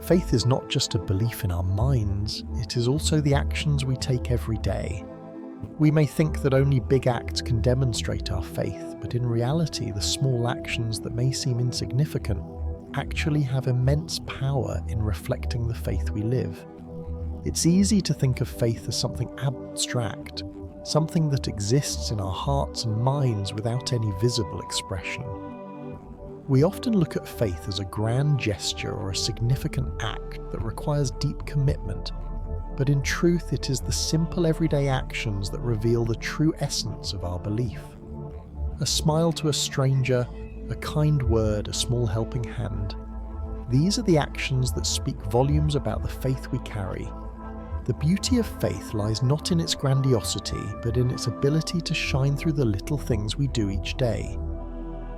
Faith is not just a belief in our minds, it is also the actions we take every day. We may think that only big acts can demonstrate our faith, but in reality, the small actions that may seem insignificant actually have immense power in reflecting the faith we live. It's easy to think of faith as something abstract, something that exists in our hearts and minds without any visible expression. We often look at faith as a grand gesture or a significant act that requires deep commitment, but in truth it is the simple everyday actions that reveal the true essence of our belief. A smile to a stranger, a kind word, a small helping hand. These are the actions that speak volumes about the faith we carry. The beauty of faith lies not in its grandiosity, but in its ability to shine through the little things we do each day.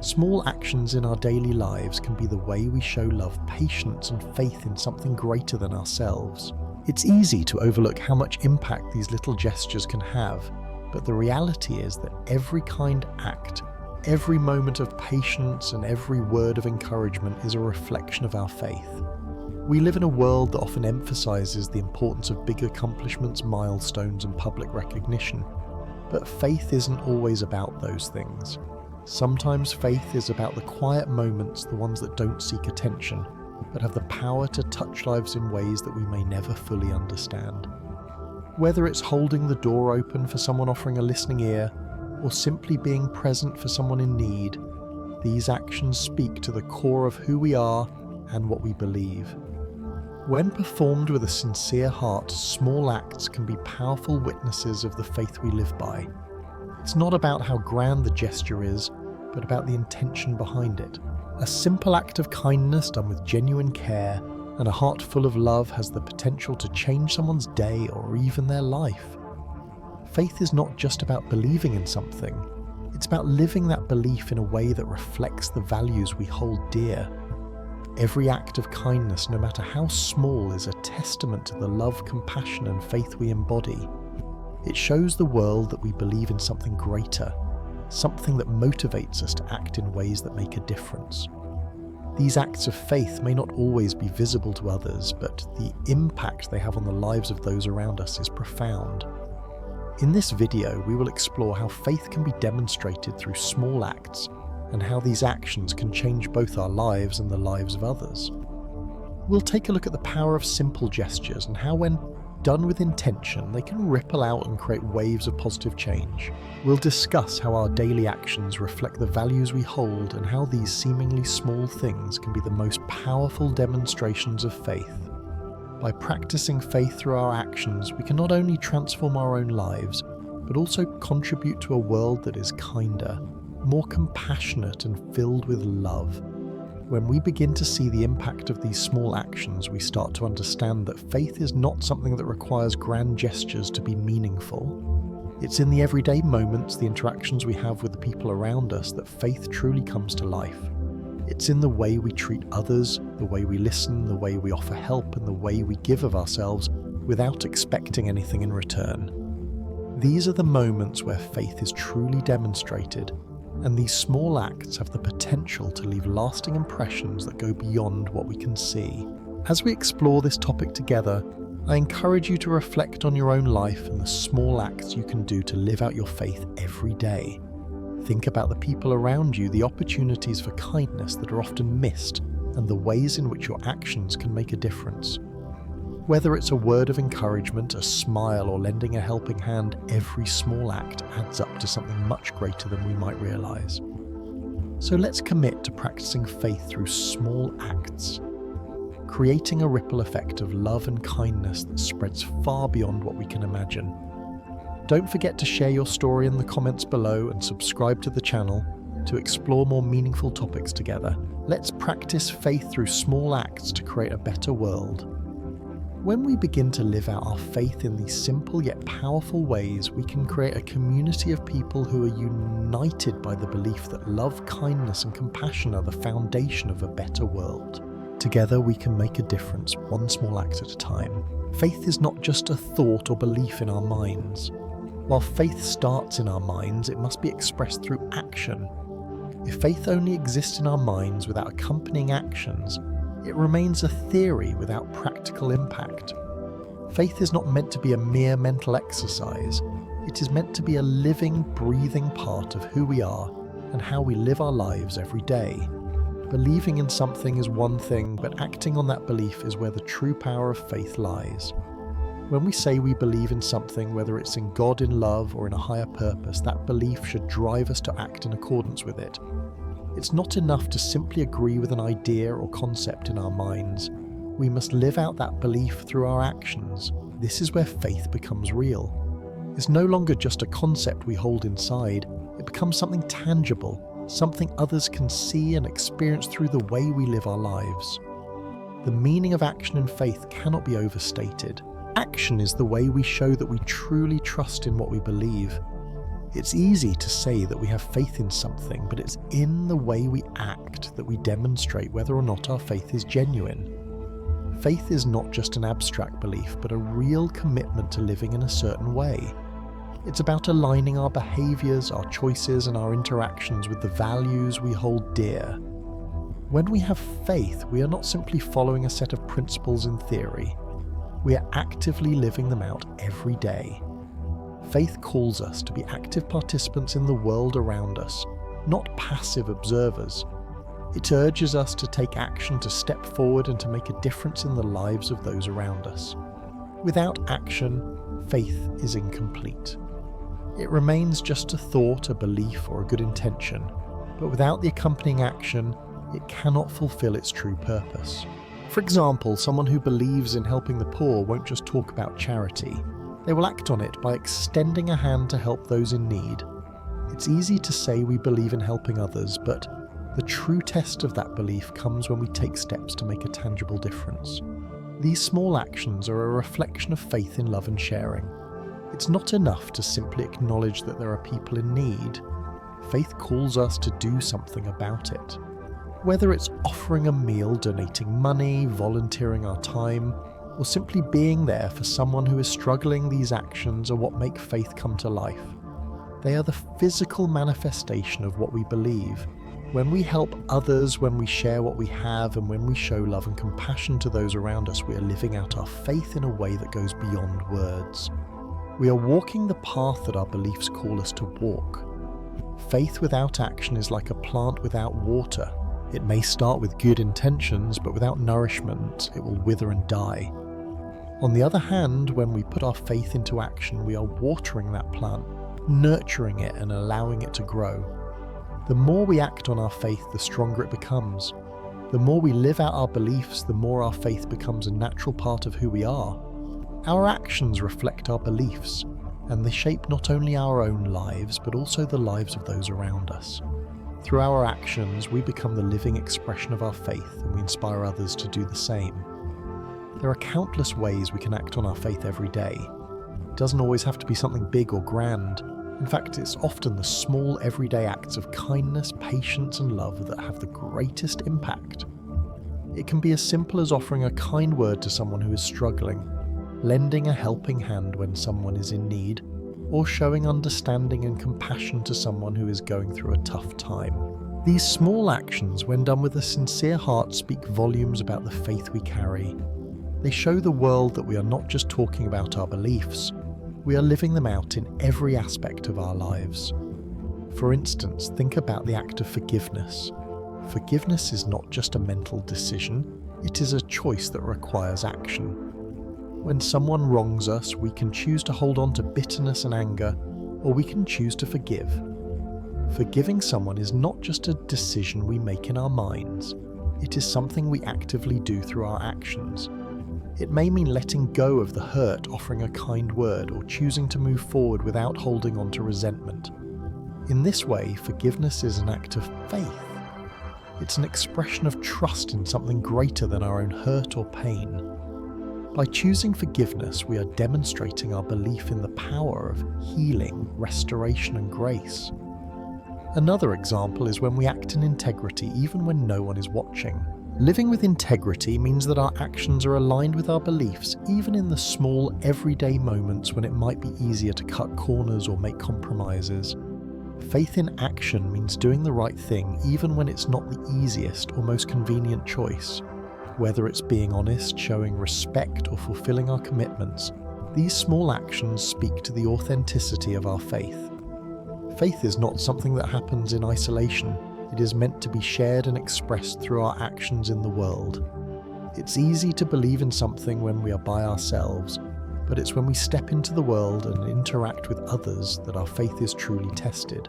Small actions in our daily lives can be the way we show love, patience, and faith in something greater than ourselves. It's easy to overlook how much impact these little gestures can have, but the reality is that every kind act, every moment of patience, and every word of encouragement is a reflection of our faith. We live in a world that often emphasizes the importance of big accomplishments, milestones, and public recognition. But faith isn't always about those things. Sometimes faith is about the quiet moments, the ones that don't seek attention, but have the power to touch lives in ways that we may never fully understand. Whether it's holding the door open for someone offering a listening ear, or simply being present for someone in need, these actions speak to the core of who we are and what we believe. When performed with a sincere heart, small acts can be powerful witnesses of the faith we live by. It's not about how grand the gesture is, but about the intention behind it. A simple act of kindness done with genuine care and a heart full of love has the potential to change someone's day or even their life. Faith is not just about believing in something, it's about living that belief in a way that reflects the values we hold dear. Every act of kindness, no matter how small, is a testament to the love, compassion, and faith we embody. It shows the world that we believe in something greater, something that motivates us to act in ways that make a difference. These acts of faith may not always be visible to others, but the impact they have on the lives of those around us is profound. In this video, we will explore how faith can be demonstrated through small acts and how these actions can change both our lives and the lives of others. We'll take a look at the power of simple gestures and how, when done with intention, they can ripple out and create waves of positive change. We'll discuss how our daily actions reflect the values we hold and how these seemingly small things can be the most powerful demonstrations of faith. By practicing faith through our actions, we can not only transform our own lives, but also contribute to a world that is kinder, more compassionate, and filled with love. When we begin to see the impact of these small actions, we start to understand that faith is not something that requires grand gestures to be meaningful. It's in the everyday moments, the interactions we have with the people around us, that faith truly comes to life. It's in the way we treat others, the way we listen, the way we offer help, and the way we give of ourselves without expecting anything in return. These are the moments where faith is truly demonstrated, and these small acts have the potential to leave lasting impressions that go beyond what we can see. As we explore this topic together, I encourage you to reflect on your own life and the small acts you can do to live out your faith every day. Think about the people around you, the opportunities for kindness that are often missed, and the ways in which your actions can make a difference. Whether it's a word of encouragement, a smile, or lending a helping hand, every small act adds up to something much greater than we might realize. So let's commit to practicing faith through small acts, creating a ripple effect of love and kindness that spreads far beyond what we can imagine. Don't forget to share your story in the comments below and subscribe to the channel to explore more meaningful topics together. Let's practice faith through small acts to create a better world. When we begin to live out our faith in these simple yet powerful ways, we can create a community of people who are united by the belief that love, kindness, and compassion are the foundation of a better world. Together we can make a difference, one small act at a time. Faith is not just a thought or belief in our minds. While faith starts in our minds, it must be expressed through action. If faith only exists in our minds without accompanying actions, It remains a theory without practical impact. Faith is not meant to be a mere mental exercise. It is meant to be a living, breathing part of who we are and how we live our lives every day. Believing in something is one thing, but acting on that belief is where the true power of faith lies. When we say we believe in something, whether it's in God, in love, or in a higher purpose, that belief should drive us to act in accordance with it. It's not enough to simply agree with an idea or concept in our minds. We must live out that belief through our actions. This is where faith becomes real. It's no longer just a concept we hold inside. It becomes something tangible, something others can see and experience through the way we live our lives. The meaning of action and faith cannot be overstated. Action is the way we show that we truly trust in what we believe. It's easy to say that we have faith in something, but it's in the way we act that we demonstrate whether or not our faith is genuine. Faith is not just an abstract belief, but a real commitment to living in a certain way. It's about aligning our behaviors, our choices, and our interactions with the values we hold dear. When we have faith, we are not simply following a set of principles in theory. We are actively living them out every day. Faith calls us to be active participants in the world around us, not passive observers. It urges us to take action, to step forward, and to make a difference in the lives of those around us. Without action, faith is incomplete. It remains just a thought, a belief, or a good intention, but without the accompanying action, it cannot fulfill its true purpose. For example, someone who believes in helping the poor won't just talk about charity. They will act on it by extending a hand to help those in need. It's easy to say we believe in helping others, but the true test of that belief comes when we take steps to make a tangible difference. These small actions are a reflection of faith in love and sharing. It's not enough to simply acknowledge that there are people in need. Faith calls us to do something about it. Whether it's offering a meal, donating money, volunteering our time, or simply being there for someone who is struggling, these actions are what make faith come to life. They are the physical manifestation of what we believe. When we help others, when we share what we have, and when we show love and compassion to those around us, we are living out our faith in a way that goes beyond words. We are walking the path that our beliefs call us to walk. Faith without action is like a plant without water. It may start with good intentions, but without nourishment, it will wither and die. On the other hand, when we put our faith into action, we are watering that plant, nurturing it and allowing it to grow. The more we act on our faith, the stronger it becomes. The more we live out our beliefs, the more our faith becomes a natural part of who we are. Our actions reflect our beliefs, and they shape not only our own lives, but also the lives of those around us. Through our actions, we become the living expression of our faith, and we inspire others to do the same. There are countless ways we can act on our faith every day. It doesn't always have to be something big or grand. In fact, it's often the small, everyday acts of kindness, patience, and love that have the greatest impact. It can be as simple as offering a kind word to someone who is struggling, lending a helping hand when someone is in need, or showing understanding and compassion to someone who is going through a tough time. These small actions, when done with a sincere heart, speak volumes about the faith we carry. They show the world that we are not just talking about our beliefs, we are living them out in every aspect of our lives. For instance, think about the act of forgiveness. Forgiveness is not just a mental decision, it is a choice that requires action. When someone wrongs us, we can choose to hold on to bitterness and anger, or we can choose to forgive. Forgiving someone is not just a decision we make in our minds, it is something we actively do through our actions. It may mean letting go of the hurt, offering a kind word, or choosing to move forward without holding on to resentment. In this way, forgiveness is an act of faith. It's an expression of trust in something greater than our own hurt or pain. By choosing forgiveness, we are demonstrating our belief in the power of healing, restoration, and grace. Another example is when we act in integrity even when no one is watching. Living with integrity means that our actions are aligned with our beliefs, even in the small, everyday moments when it might be easier to cut corners or make compromises. Faith in action means doing the right thing even when it's not the easiest or most convenient choice. Whether it's being honest, showing respect, or fulfilling our commitments, these small actions speak to the authenticity of our faith. Faith is not something that happens in isolation. It is meant to be shared and expressed through our actions in the world. It's easy to believe in something when we are by ourselves, but it's when we step into the world and interact with others that our faith is truly tested.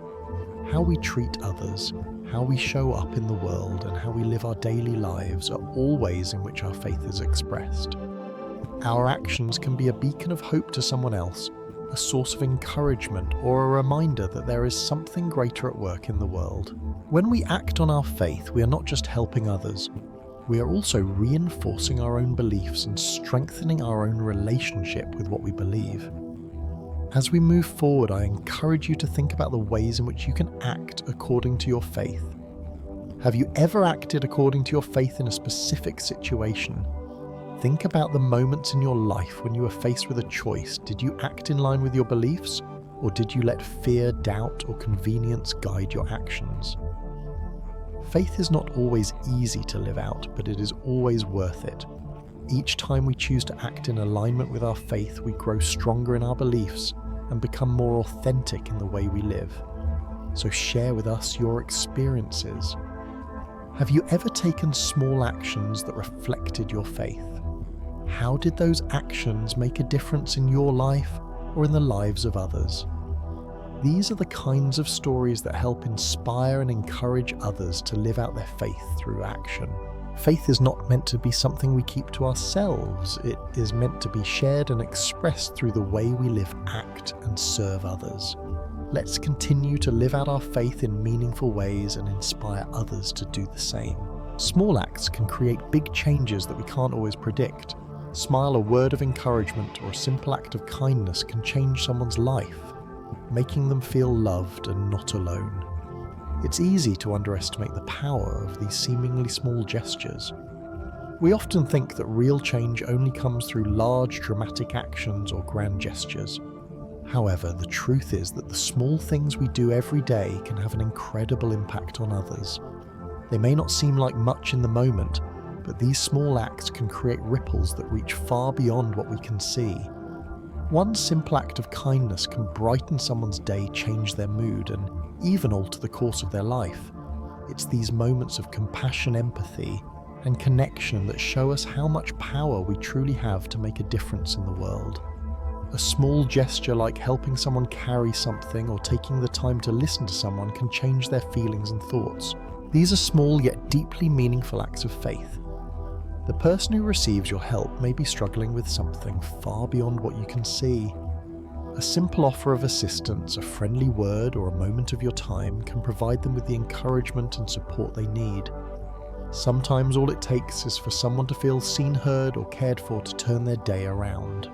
How we treat others, how we show up in the world, and how we live our daily lives are all ways in which our faith is expressed. Our actions can be a beacon of hope to someone else, a source of encouragement, or a reminder that there is something greater at work in the world. When we act on our faith, we are not just helping others, we are also reinforcing our own beliefs and strengthening our own relationship with what we believe. As we move forward, I encourage you to think about the ways in which you can act according to your faith. Have you ever acted according to your faith in a specific situation? Think about the moments in your life when you were faced with a choice. Did you act in line with your beliefs, or did you let fear, doubt, or convenience guide your actions? Faith is not always easy to live out, but it is always worth it. Each time we choose to act in alignment with our faith, we grow stronger in our beliefs and become more authentic in the way we live. So share with us your experiences. Have you ever taken small actions that reflected your faith? How did those actions make a difference in your life or in the lives of others? These are the kinds of stories that help inspire and encourage others to live out their faith through action. Faith is not meant to be something we keep to ourselves. It is meant to be shared and expressed through the way we live, act, and serve others. Let's continue to live out our faith in meaningful ways and inspire others to do the same. Small acts can create big changes that we can't always predict. A smile, a word of encouragement, or a simple act of kindness can change someone's life, making them feel loved and not alone. It's easy to underestimate the power of these seemingly small gestures. We often think that real change only comes through large, dramatic actions or grand gestures. However, the truth is that the small things we do every day can have an incredible impact on others. They may not seem like much in the moment, but these small acts can create ripples that reach far beyond what we can see. One simple act of kindness can brighten someone's day, change their mood, and even alter the course of their life. It's these moments of compassion, empathy, and connection that show us how much power we truly have to make a difference in the world. A small gesture like helping someone carry something or taking the time to listen to someone can change their feelings and thoughts. These are small yet deeply meaningful acts of faith. The person who receives your help may be struggling with something far beyond what you can see. A simple offer of assistance, a friendly word, or a moment of your time can provide them with the encouragement and support they need. Sometimes all it takes is for someone to feel seen, heard, or cared for to turn their day around.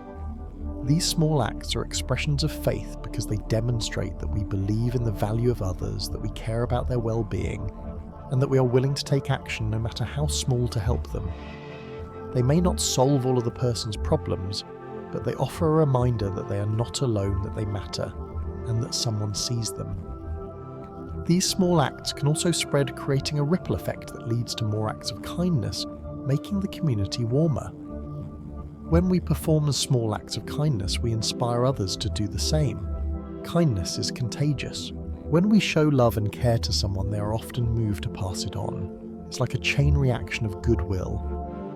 These small acts are expressions of faith because they demonstrate that we believe in the value of others, that we care about their well-being, and that we are willing to take action no matter how small to help them. They may not solve all of the person's problems, but they offer a reminder that they are not alone, that they matter, and that someone sees them. These small acts can also spread, creating a ripple effect that leads to more acts of kindness, making the community warmer. When we perform small acts of kindness, we inspire others to do the same. Kindness is contagious. When we show love and care to someone, they are often moved to pass it on. It's like a chain reaction of goodwill.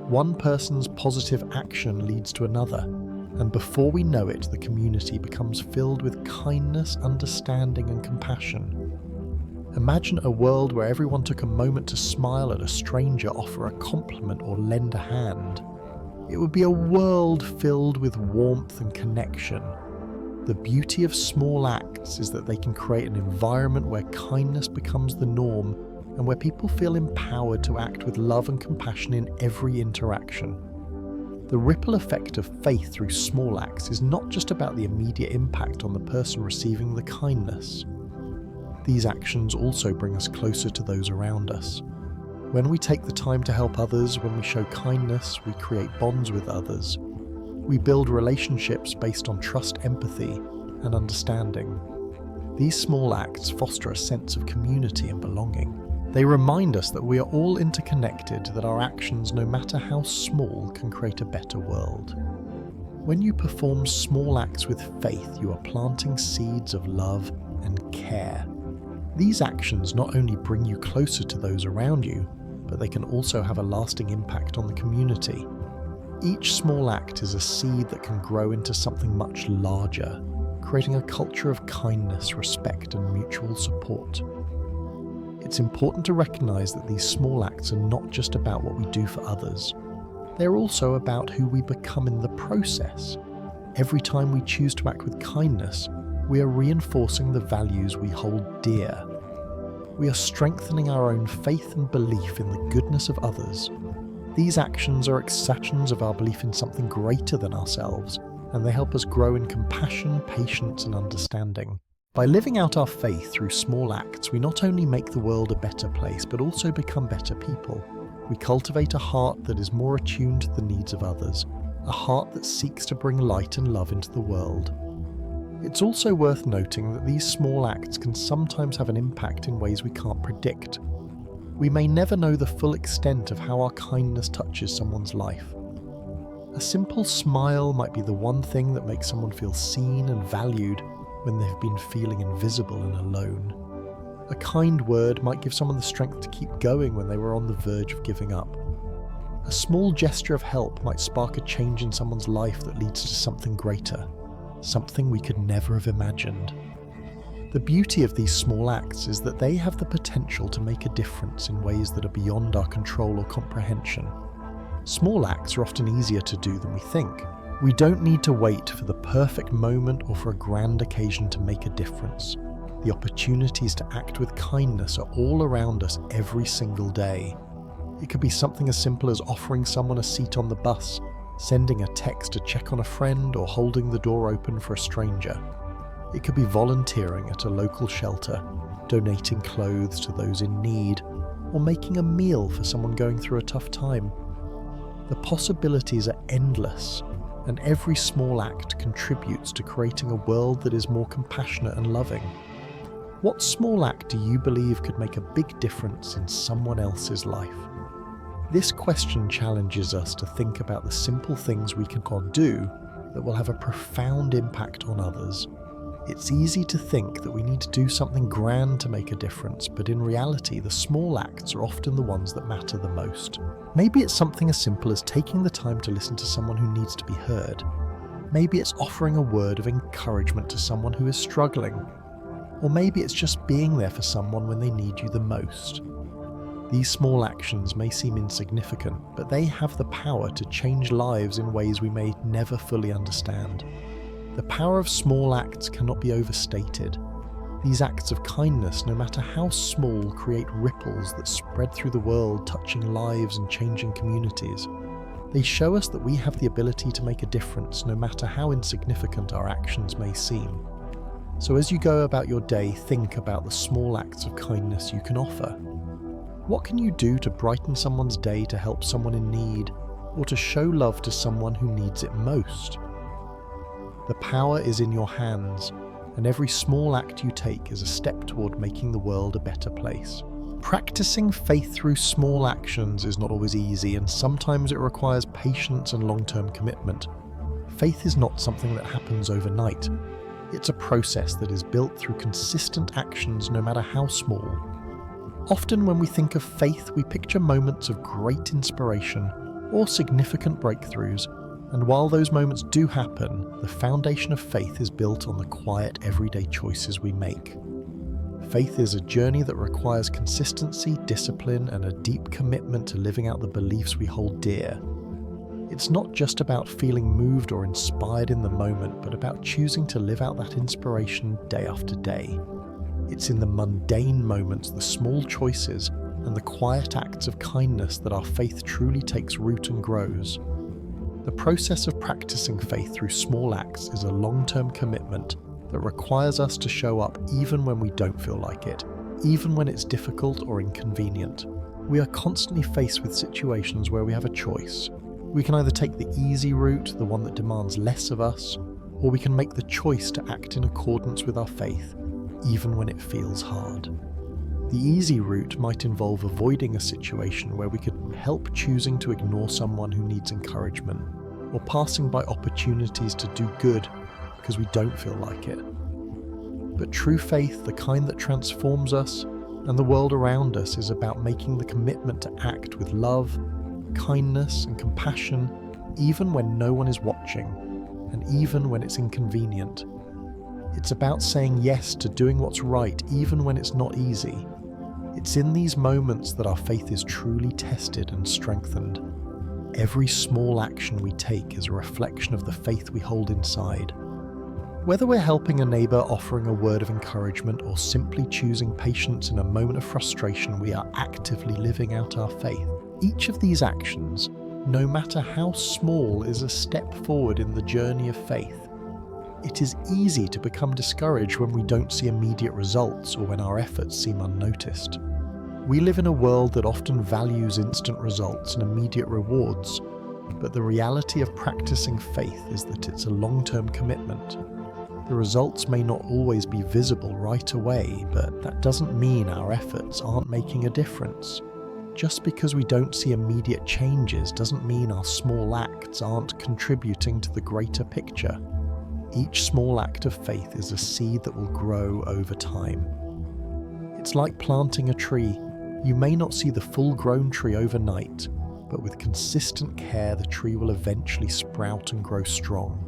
One person's positive action leads to another, and before we know it, the community becomes filled with kindness, understanding, and compassion. Imagine a world where everyone took a moment to smile at a stranger, offer a compliment, or lend a hand. It would be a world filled with warmth and connection. The beauty of small acts is that they can create an environment where kindness becomes the norm and where people feel empowered to act with love and compassion in every interaction. The ripple effect of faith through small acts is not just about the immediate impact on the person receiving the kindness. These actions also bring us closer to those around us. When we take the time to help others, when we show kindness, we create bonds with others. We build relationships based on trust, empathy, and understanding. These small acts foster a sense of community and belonging. They remind us that we are all interconnected, that our actions, no matter how small, can create a better world. When you perform small acts with faith, you are planting seeds of love and care. These actions not only bring you closer to those around you, but they can also have a lasting impact on the community. Each small act is a seed that can grow into something much larger, creating a culture of kindness, respect, and mutual support. It's important to recognize that these small acts are not just about what we do for others. They're also about who we become in the process. Every time we choose to act with kindness, we are reinforcing the values we hold dear. We are strengthening our own faith and belief in the goodness of others. These actions are expressions of our belief in something greater than ourselves, and they help us grow in compassion, patience, and understanding. By living out our faith through small acts, we not only make the world a better place, but also become better people. We cultivate a heart that is more attuned to the needs of others, a heart that seeks to bring light and love into the world. It's also worth noting that these small acts can sometimes have an impact in ways we can't predict. We may never know the full extent of how our kindness touches someone's life. A simple smile might be the one thing that makes someone feel seen and valued when they've been feeling invisible and alone. A kind word might give someone the strength to keep going when they were on the verge of giving up. A small gesture of help might spark a change in someone's life that leads to something greater, something we could never have imagined. The beauty of these small acts is that they have the potential to make a difference in ways that are beyond our control or comprehension. Small acts are often easier to do than we think. We don't need to wait for the perfect moment or for a grand occasion to make a difference. The opportunities to act with kindness are all around us every single day. It could be something as simple as offering someone a seat on the bus, sending a text to check on a friend, or holding the door open for a stranger. It could be volunteering at a local shelter, donating clothes to those in need, or making a meal for someone going through a tough time. The possibilities are endless, and every small act contributes to creating a world that is more compassionate and loving. What small act do you believe could make a big difference in someone else's life? This question challenges us to think about the simple things we can do that will have a profound impact on others. It's easy to think that we need to do something grand to make a difference, but in reality, the small acts are often the ones that matter the most. Maybe it's something as simple as taking the time to listen to someone who needs to be heard. Maybe it's offering a word of encouragement to someone who is struggling. Or maybe it's just being there for someone when they need you the most. These small actions may seem insignificant, but they have the power to change lives in ways we may never fully understand. The power of small acts cannot be overstated. These acts of kindness, no matter how small, create ripples that spread through the world, touching lives and changing communities. They show us that we have the ability to make a difference, no matter how insignificant our actions may seem. So as you go about your day, think about the small acts of kindness you can offer. What can you do to brighten someone's day, to help someone in need, or to show love to someone who needs it most? The power is in your hands, and every small act you take is a step toward making the world a better place. Practicing faith through small actions is not always easy, and sometimes it requires patience and long-term commitment. Faith is not something that happens overnight. It's a process that is built through consistent actions, no matter how small. Often when we think of faith, we picture moments of great inspiration or significant breakthroughs, and while those moments do happen, the foundation of faith is built on the quiet, everyday choices we make. Faith is a journey that requires consistency, discipline, and a deep commitment to living out the beliefs we hold dear. It's not just about feeling moved or inspired in the moment, but about choosing to live out that inspiration day after day. It's in the mundane moments, the small choices, and the quiet acts of kindness that our faith truly takes root and grows. The process of practicing faith through small acts is a long-term commitment that requires us to show up even when we don't feel like it, even when it's difficult or inconvenient. We are constantly faced with situations where we have a choice. We can either take the easy route, the one that demands less of us, or we can make the choice to act in accordance with our faith, even when it feels hard. The easy route might involve avoiding a situation where we could help choosing to ignore someone who needs encouragement, or passing by opportunities to do good because we don't feel like it. But true faith, the kind that transforms us and the world around us, is about making the commitment to act with love, kindness, and compassion, even when no one is watching, and even when it's inconvenient. It's about saying yes to doing what's right, even when it's not easy. It's in these moments that our faith is truly tested and strengthened. Every small action we take is a reflection of the faith we hold inside. Whether we're helping a neighbour, offering a word of encouragement, or simply choosing patience in a moment of frustration, we are actively living out our faith. Each of these actions, no matter how small, is a step forward in the journey of faith. It is easy to become discouraged when we don't see immediate results or when our efforts seem unnoticed. We live in a world that often values instant results and immediate rewards, but the reality of practicing faith is that it's a long-term commitment. The results may not always be visible right away, but that doesn't mean our efforts aren't making a difference. Just because we don't see immediate changes doesn't mean our small acts aren't contributing to the greater picture. Each small act of faith is a seed that will grow over time. It's like planting a tree. You may not see the full-grown tree overnight, but with consistent care, the tree will eventually sprout and grow strong.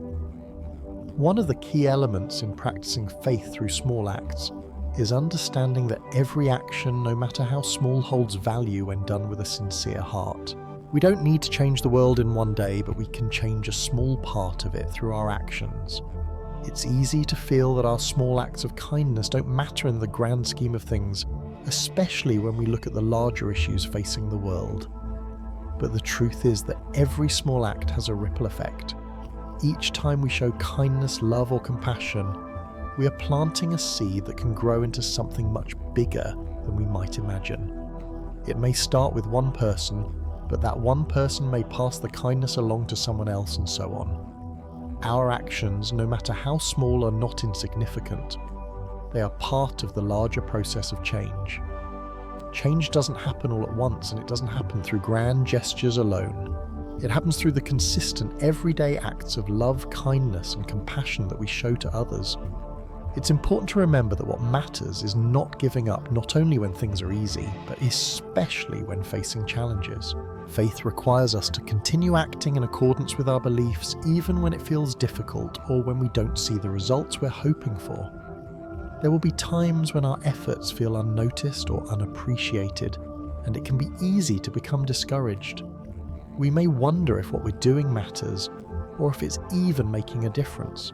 One of the key elements in practicing faith through small acts is understanding that every action, no matter how small, holds value when done with a sincere heart. We don't need to change the world in one day, but we can change a small part of it through our actions. It's easy to feel that our small acts of kindness don't matter in the grand scheme of things, especially when we look at the larger issues facing the world. But the truth is that every small act has a ripple effect. Each time we show kindness, love, or compassion, we are planting a seed that can grow into something much bigger than we might imagine. It may start with one person, but that one person may pass the kindness along to someone else, and so on. Our actions, no matter how small, are not insignificant. They are part of the larger process of change. Change doesn't happen all at once, and it doesn't happen through grand gestures alone. It happens through the consistent, everyday acts of love, kindness, and compassion that we show to others. It's important to remember that what matters is not giving up, not only when things are easy, but especially when facing challenges. Faith requires us to continue acting in accordance with our beliefs, even when it feels difficult or when we don't see the results we're hoping for. There will be times when our efforts feel unnoticed or unappreciated, and it can be easy to become discouraged. We may wonder if what we're doing matters, or if it's even making a difference.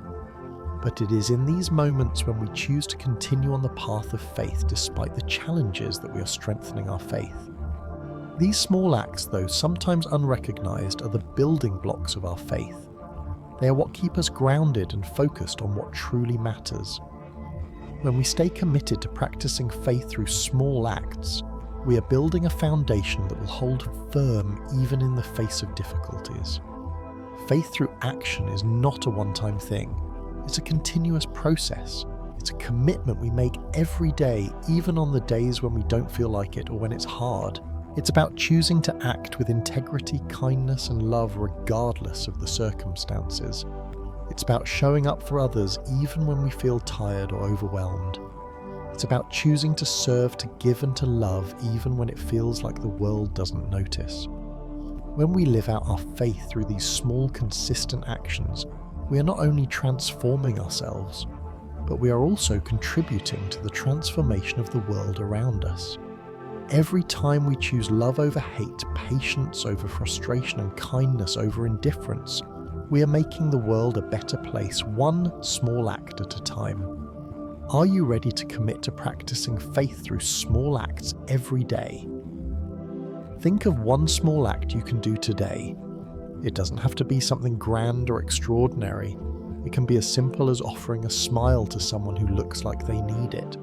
But it is in these moments when we choose to continue on the path of faith despite the challenges that we are strengthening our faith. These small acts, though sometimes unrecognized, are the building blocks of our faith. They are what keep us grounded and focused on what truly matters. When we stay committed to practicing faith through small acts, we are building a foundation that will hold firm even in the face of difficulties. Faith through action is not a one-time thing. It's a continuous process. It's a commitment we make every day, even on the days when we don't feel like it or when it's hard. It's about choosing to act with integrity, kindness, and love regardless of the circumstances. It's about showing up for others even when we feel tired or overwhelmed. It's about choosing to serve, to give, and to love even when it feels like the world doesn't notice. When we live out our faith through these small, consistent actions, we are not only transforming ourselves, but we are also contributing to the transformation of the world around us. Every time we choose love over hate, patience over frustration, and kindness over indifference, we are making the world a better place, one small act at a time. Are you ready to commit to practicing faith through small acts every day? Think of one small act you can do today. It doesn't have to be something grand or extraordinary. It can be as simple as offering a smile to someone who looks like they need it.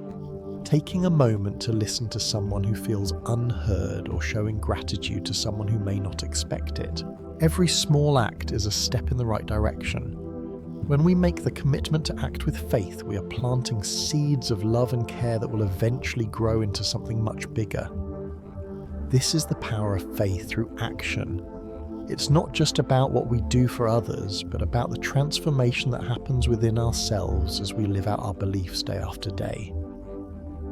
Taking a moment to listen to someone who feels unheard, or showing gratitude to someone who may not expect it. Every small act is a step in the right direction. When we make the commitment to act with faith, we are planting seeds of love and care that will eventually grow into something much bigger. This is the power of faith through action. It's not just about what we do for others, but about the transformation that happens within ourselves as we live out our beliefs day after day.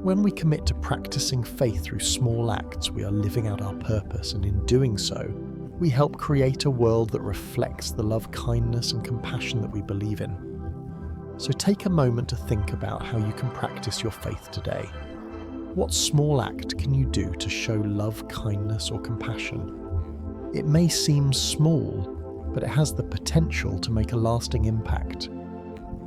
When we commit to practicing faith through small acts, we are living out our purpose, and in doing so, we help create a world that reflects the love, kindness, and compassion that we believe in. So take a moment to think about how you can practice your faith today. What small act can you do to show love, kindness, or compassion? It may seem small, but it has the potential to make a lasting impact.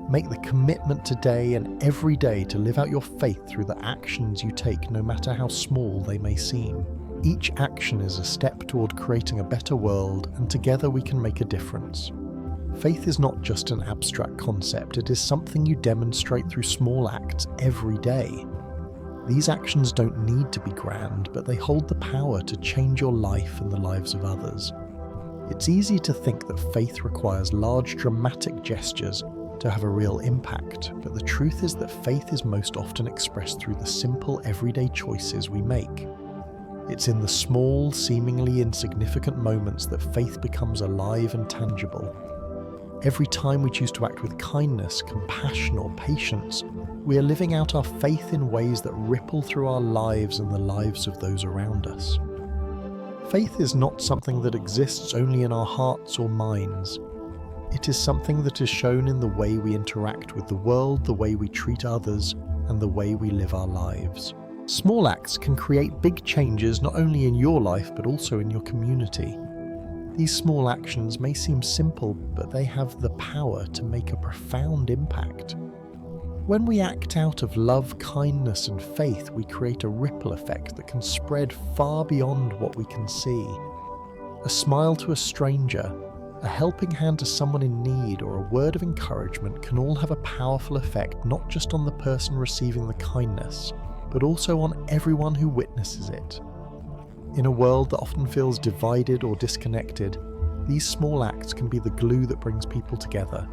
Make the commitment today and every day to live out your faith through the actions you take, no matter how small they may seem. Each action is a step toward creating a better world, and together we can make a difference. Faith is not just an abstract concept, it is something you demonstrate through small acts every day. These actions don't need to be grand, but they hold the power to change your life and the lives of others. It's easy to think that faith requires large, dramatic gestures to have a real impact, but the truth is that faith is most often expressed through the simple, everyday choices we make. It's in the small, seemingly insignificant moments that faith becomes alive and tangible. Every time we choose to act with kindness, compassion, or patience, we are living out our faith in ways that ripple through our lives and the lives of those around us. Faith is not something that exists only in our hearts or minds. It is something that is shown in the way we interact with the world, the way we treat others, and the way we live our lives. Small acts can create big changes not only in your life but also in your community. These small actions may seem simple, but they have the power to make a profound impact. When we act out of love, kindness, and faith, we create a ripple effect that can spread far beyond what we can see. A smile to a stranger, a helping hand to someone in need, or a word of encouragement can all have a powerful effect not just on the person receiving the kindness, but also on everyone who witnesses it. In a world that often feels divided or disconnected, these small acts can be the glue that brings people together.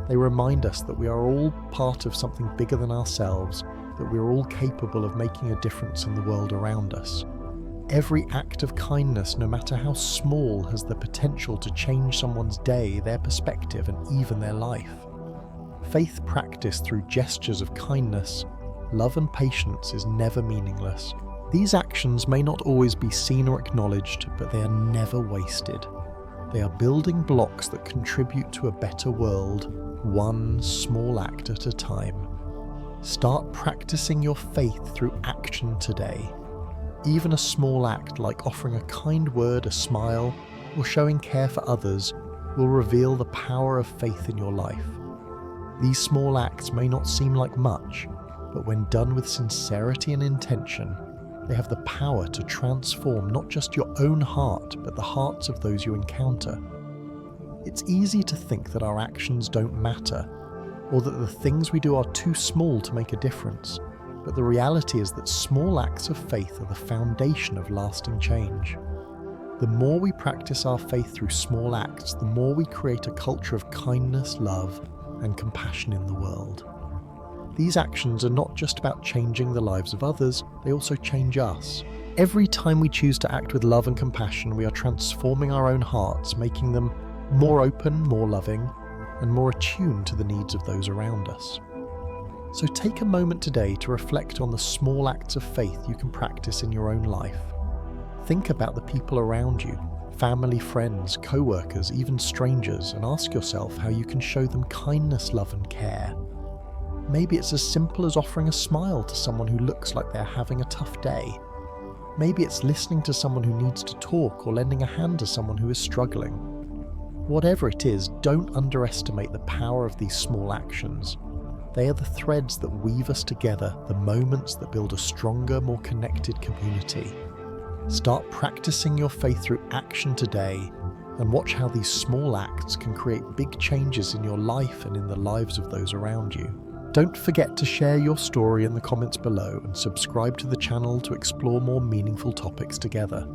They remind us that we are all part of something bigger than ourselves, that we are all capable of making a difference in the world around us. Every act of kindness, no matter how small, has the potential to change someone's day, their perspective, and even their life. Faith practiced through gestures of kindness, love, and patience is never meaningless. These actions may not always be seen or acknowledged, but they are never wasted. They are building blocks that contribute to a better world, one small act at a time. Start practicing your faith through action today. Even a small act like offering a kind word, a smile, or showing care for others will reveal the power of faith in your life. These small acts may not seem like much, but when done with sincerity and intention, they have the power to transform not just your own heart, but the hearts of those you encounter. It's easy to think that our actions don't matter, or that the things we do are too small to make a difference, but the reality is that small acts of faith are the foundation of lasting change. The more we practice our faith through small acts, the more we create a culture of kindness, love, and compassion in the world. These actions are not just about changing the lives of others, they also change us. Every time we choose to act with love and compassion, we are transforming our own hearts, making them more open, more loving, and more attuned to the needs of those around us. So take a moment today to reflect on the small acts of faith you can practice in your own life. Think about the people around you, family, friends, co-workers, even strangers, and ask yourself how you can show them kindness, love, and care. Maybe it's as simple as offering a smile to someone who looks like they're having a tough day. Maybe it's listening to someone who needs to talk or lending a hand to someone who is struggling. Whatever it is, don't underestimate the power of these small actions. They are the threads that weave us together, the moments that build a stronger, more connected community. Start practicing your faith through action today, and watch how these small acts can create big changes in your life and in the lives of those around you. Don't forget to share your story in the comments below and subscribe to the channel to explore more meaningful topics together.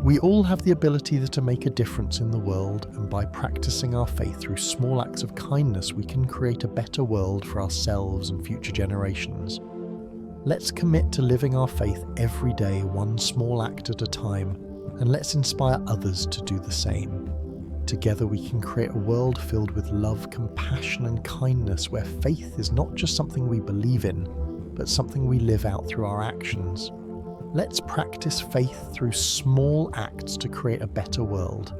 We all have the ability to make a difference in the world, and by practicing our faith through small acts of kindness, we can create a better world for ourselves and future generations. Let's commit to living our faith every day, one small act at a time, and let's inspire others to do the same. Together we can create a world filled with love, compassion, and kindness, where faith is not just something we believe in, but something we live out through our actions. Let's practice faith through small acts to create a better world.